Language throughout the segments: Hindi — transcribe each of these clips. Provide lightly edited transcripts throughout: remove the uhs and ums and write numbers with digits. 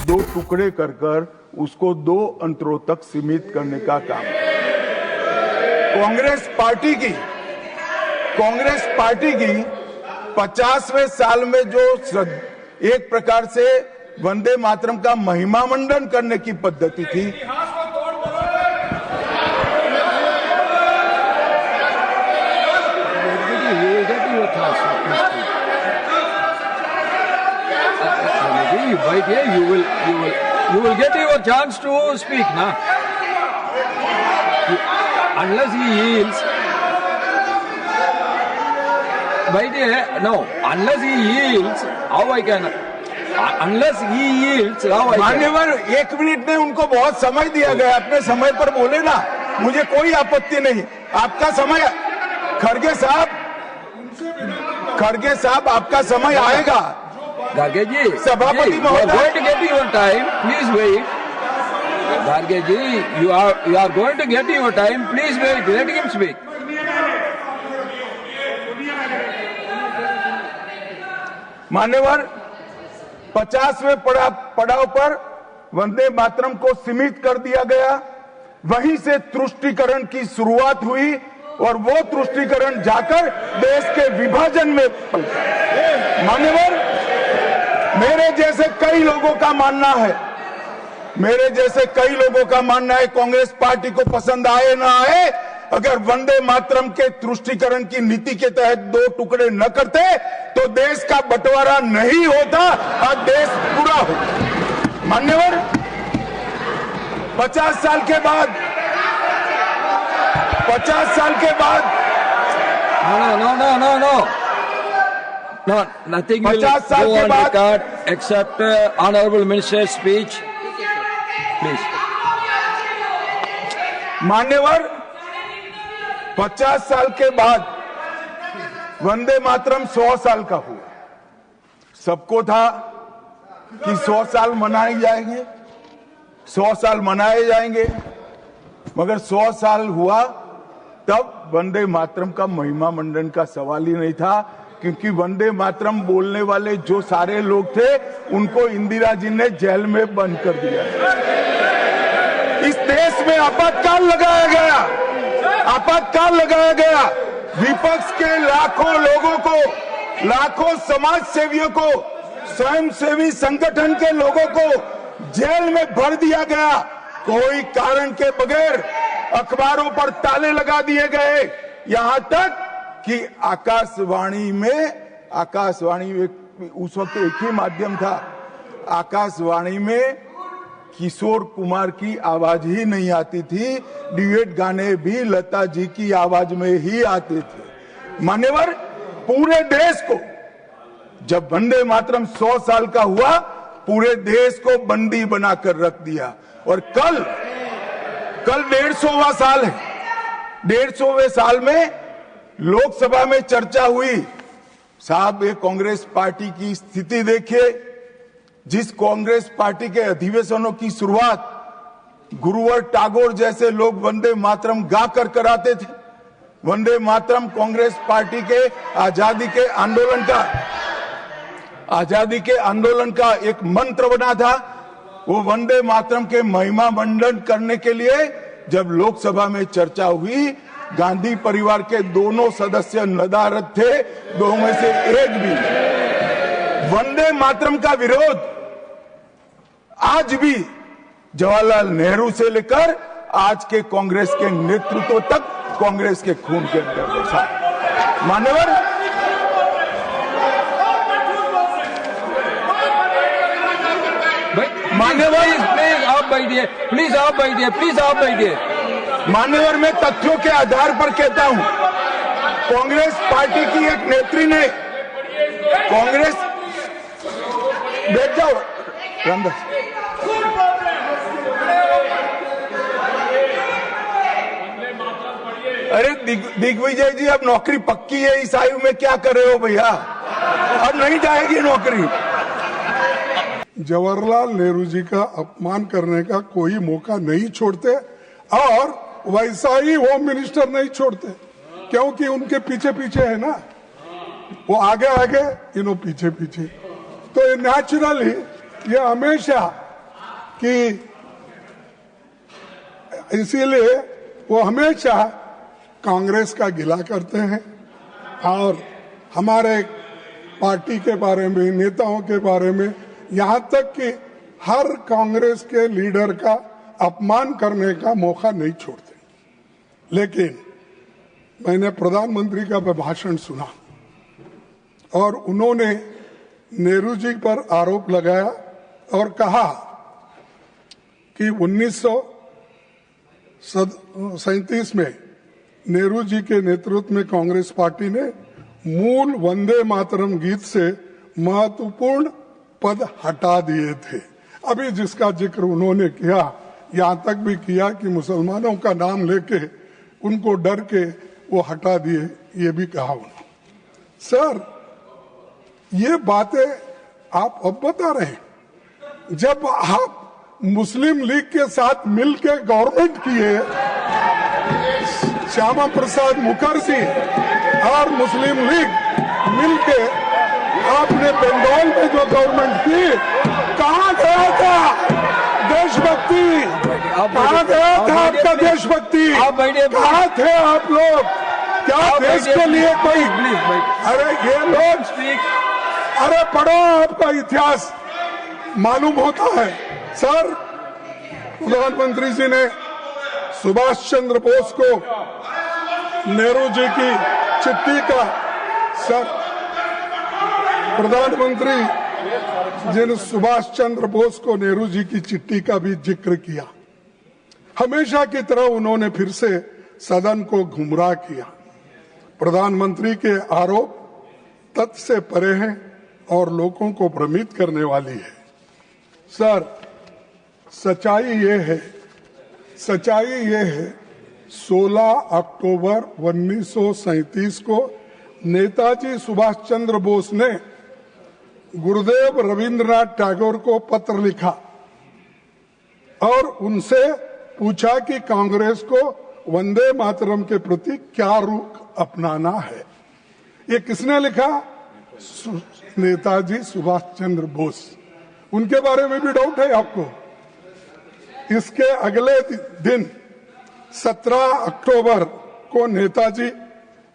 दो टुकड़े कर कर उसको 2 अंतरों तक सीमित करने का काम है। कांग्रेस पार्टी की 50वें साल में जो एक प्रकार से वंदे मातरम का महिमा मंडन करने की पद्धति थी, Right here, you will get your chance to speak, na? Unless he yields, right here, no. Unless he yields, how I can? Unless he yields, how I can? मान्यवर 1 मिनट में उनको बहुत समय दिया गया, अपने समय पर बोले ना, मुझे कोई आपत्ति नहीं। आपका समय, खड़गे साहब आपका समय आएगा। Garge ji, सभापति you are going to get your time. Please wait. Garge ji, you are going to get your time. Please wait. Let him speak. मान्यवर 50वें पड़ाव पर वंदे मातरम को सीमित कर दिया गया। वहीं से तुष्टीकरण की शुरुआत हुई और वो तुष्टीकरण जाकर देश के विभाजन में पलटा। मान्यवर, मेरे जैसे कई लोगों का मानना है, कांग्रेस पार्टी को पसंद आए ना आए, अगर वंदे मातरम के तुष्टीकरण की नीति के तहत 2 टुकड़े न करते तो देश का बंटवारा नहीं होता और देश पूरा होता। मान्यवर, 50 साल के बाद No, nothing will go on record except Honorable Minister's speech. Please. मान्यवर, 50 साल के बाद वंदे मातरम 100 साल का हुआ। सबको था कि 100 साल मनाए जाएंगे, मगर 100 साल हुआ तब वंदे मातरम का महिमा मंडन का सवाल ही नहीं था, क्योंकि वंदे मातरम बोलने वाले जो सारे लोग थे उनको इंदिरा जी ने जेल में बंद कर दिया। इस देश में आपातकाल लगाया गया। विपक्ष के लाखों लोगों को, लाखों समाज सेवियों को, स्वयंसेवी संगठन के लोगों को जेल में भर दिया गया। कोई कारण के बगैर अखबारों पर ताले लगा दिए गए। यहां तक कि आकाशवाणी में उस वक्त एक ही माध्यम था, आकाशवाणी में किशोर कुमार की आवाज ही नहीं आती थी, ड्यूएट गाने भी लता जी की आवाज में ही आते थे। मान्यवर, पूरे देश को जब वंदे मातरम 100 साल का हुआ, पूरे देश को बंदी बनाकर रख दिया। और कल 150वां साल है। 150वें साल में लोकसभा में चर्चा हुई। साहब, ये कांग्रेस पार्टी की स्थिति देखिए। जिस कांग्रेस पार्टी के अधिवेशनों की शुरुआत गुरुवर टागोर जैसे लोग वंदे मातरम गाकर कराते थे। वंदे मातरम कांग्रेस पार्टी के आजादी के आंदोलन का एक मंत्र बना था। वो वंदे मातरम के महिमा मंडन करने के लिए जब लोकसभा में चर्चा हुई, गांधी परिवार के दोनों सदस्य नदारद थे, दो में से एक भी। वंदे मातरम का विरोध आज भी जवाहरलाल नेहरू से लेकर आज के कांग्रेस के नेतृत्व तक कांग्रेस के खून के अंदर बसा। मान्यवर, प्लीज आप बैठिए। मान्यवर, मैं तथ्यों के आधार पर कहता हूं, कांग्रेस पार्टी की एक नेत्री ने बैठ जाओ रामदास। अरे दिग्विजय जी, अब नौकरी पक्की है इस आयु में, क्या कर रहे हो भैया? अब नहीं जाएगी नौकरी। जवाहरलाल नेहरू जी का अपमान करने का कोई मौका नहीं छोड़ते और वैसा ही होम मिनिस्टर नहीं छोड़ते, क्योंकि उनके पीछे पीछे है ना, वो आगे आगे, पीछे पीछे। तो ये नेचुरली ये हमेशा कि इसीलिए वो हमेशा कांग्रेस का गिला करते हैं और हमारे पार्टी के बारे में, नेताओं के बारे में, यहाँ तक कि हर कांग्रेस के लीडर का अपमान करने का मौका नहीं छोड़ते। लेकिन मैंने प्रधानमंत्री का भाषण सुना और उन्होंने नेहरू जी पर आरोप लगाया और कहा कि 1937 में नेहरू जी के नेतृत्व में कांग्रेस पार्टी ने मूल वंदे मातरम गीत से महत्वपूर्ण पद हटा दिए थे। अभी जिसका जिक्र उन्होंने किया, यहाँ तक भी किया कि मुसलमानों का नाम लेके उनको डर के वो हटा दिए, ये भी कहा उन्होंने। सर, ये बातें आप अब बता रहे हैं, जब आप मुस्लिम लीग के साथ मिलकर गवर्नमेंट किए, श्यामा प्रसाद मुखर्जी और मुस्लिम लीग मिलके आपने बंगाल में जो गवर्नमेंट की, कहाँ गया था देशभक्ति? कहाँ गया था आपका देशभक्ति? कहाँ थे आप लोग? क्या देश के लिए कोई? अरे ये लोग, अरे पढ़ो, आपका इतिहास मालूम होता है। सर, प्रधानमंत्री जी ने सुभाष चंद्र बोस को नेहरू जी की चिट्ठी का, सर, प्रधानमंत्री जी ने सुभाष चंद्र बोस को नेहरू जी की चिट्ठी का भी जिक्र किया। हमेशा की तरह उन्होंने फिर से सदन को गुमराह किया। प्रधानमंत्री के आरोप तथ्य से परे हैं और लोगों को भ्रमित करने वाली है। सर, सच्चाई ये है 16 अक्टूबर 1937 को नेताजी सुभाष चंद्र बोस ने गुरुदेव रविंद्रनाथ टैगोर को पत्र लिखा और उनसे पूछा कि कांग्रेस को वंदे मातरम के प्रति क्या रुख अपनाना है। ये किसने लिखा? नेताजी सुभाष चंद्र बोस। उनके बारे में भी डाउट है आपको? इसके अगले दिन 17 अक्टूबर को नेताजी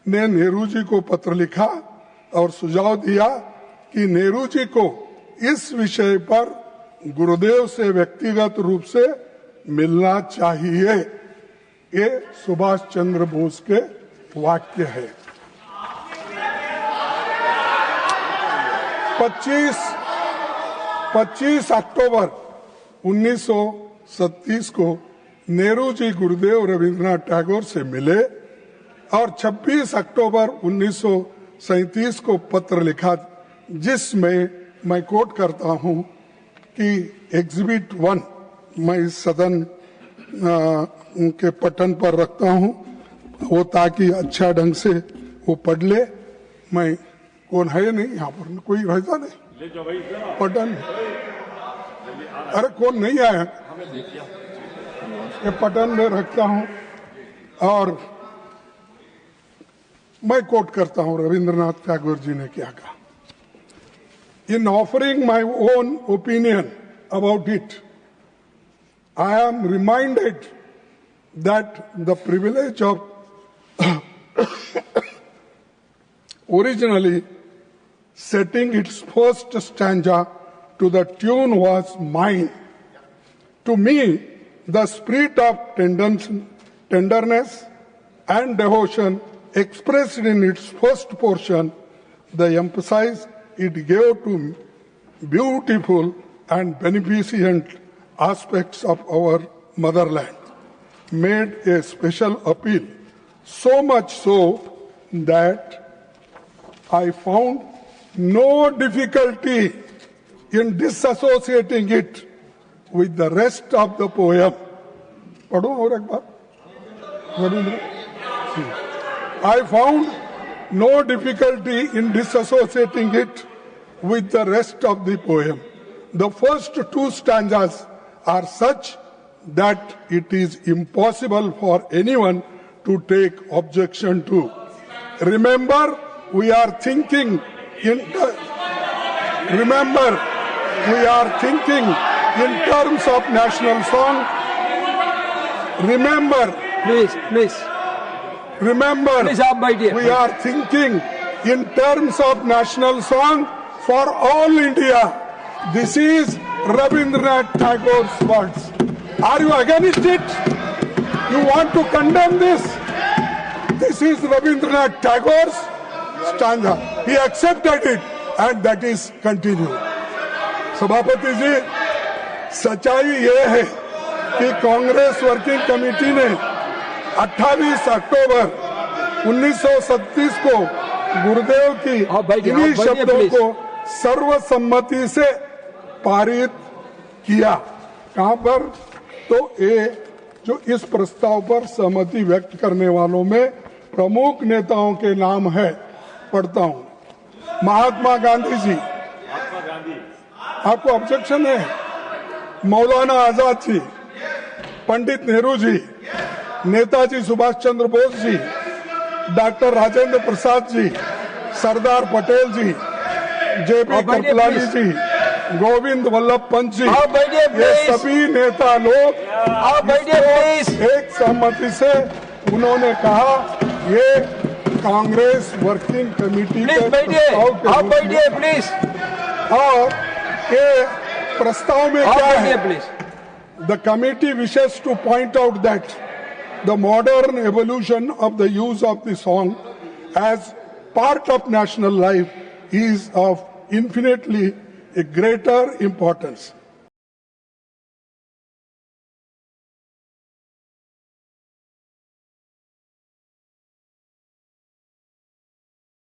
ने नेहरू जी को पत्र लिखा और सुझाव दिया कि नेहरू जी को इस विषय पर गुरुदेव से व्यक्तिगत रूप से मिलना चाहिए। ये सुभाष चंद्र बोस के वाक्य है। 25 अक्टूबर 1937 को नेहरू जी गुरुदेव रविंद्रनाथ टैगोर से मिले और 26 अक्टूबर 1937 को पत्र लिखा, जिसमें मैं कोट करता हूं कि एग्जिबिट 1 मैं इस सदन के पटन पर रखता हूं, वो ताकि अच्छा ढंग से वो पढ़ ले। मैं कौन है नहीं यहाँ पर, कोई रहता नहीं पटन, अरे कौन नहीं आया, ये पटन में रखता हूं और मैं कोट करता हूं रविंद्रनाथ टैगोर जी ने क्या कहा। In offering my own opinion about it, I am reminded that the privilege of originally setting its first stanza to the tune was mine. To me, the spirit of tenderness and devotion expressed in its first portion, the emphasis it gave to beautiful and beneficent aspects of our motherland, made a special appeal, so much so that I found no difficulty in disassociating it with the rest of the poem. I found no difficulty in disassociating it with the rest of the poem. The first two stanzas are such that it is impossible for anyone to take objection to. Remember, we are thinking in in terms of national song, remember, Please, please. Please, आप बैठिए. we are thinking in terms of national song for all India. This is Rabindranath Tagore's words. Are you against it? You want to condemn this? This is Rabindranath Tagore's stanza. He accepted it and that is continued. सभापति जी, सच्चाई ये है कि कांग्रेस वर्किंग कमेटी ने 28 अक्टूबर 1937 को गुरुदेव की इन्हीं शब्दों को सर्वसम्मति से पारित किया. कहां पर? तो ये जो इस प्रस्ताव पर सहमति व्यक्त करने वालों में प्रमुख नेताओं के नाम है, पढ़ता हूं. महात्मा गांधी जी, आपको ऑब्जेक्शन है? मौलाना आजाद जी, पंडित नेहरू जी, नेताजी सुभाष चंद्र बोस जी, डॉक्टर राजेंद्र प्रसाद जी, सरदार पटेल जी, जेपी कृपलानी जी, गोविंद वल्लभ पंत जी, ये सभी नेता लोग एक सहमति से उन्होंने कहा ये कांग्रेस वर्किंग कमेटी के प्रस्ताव के और ये प्रस्ताव में क्या है? The committee wishes to point out that the modern evolution of the use of the song as part of national life is of infinitely a greater importance.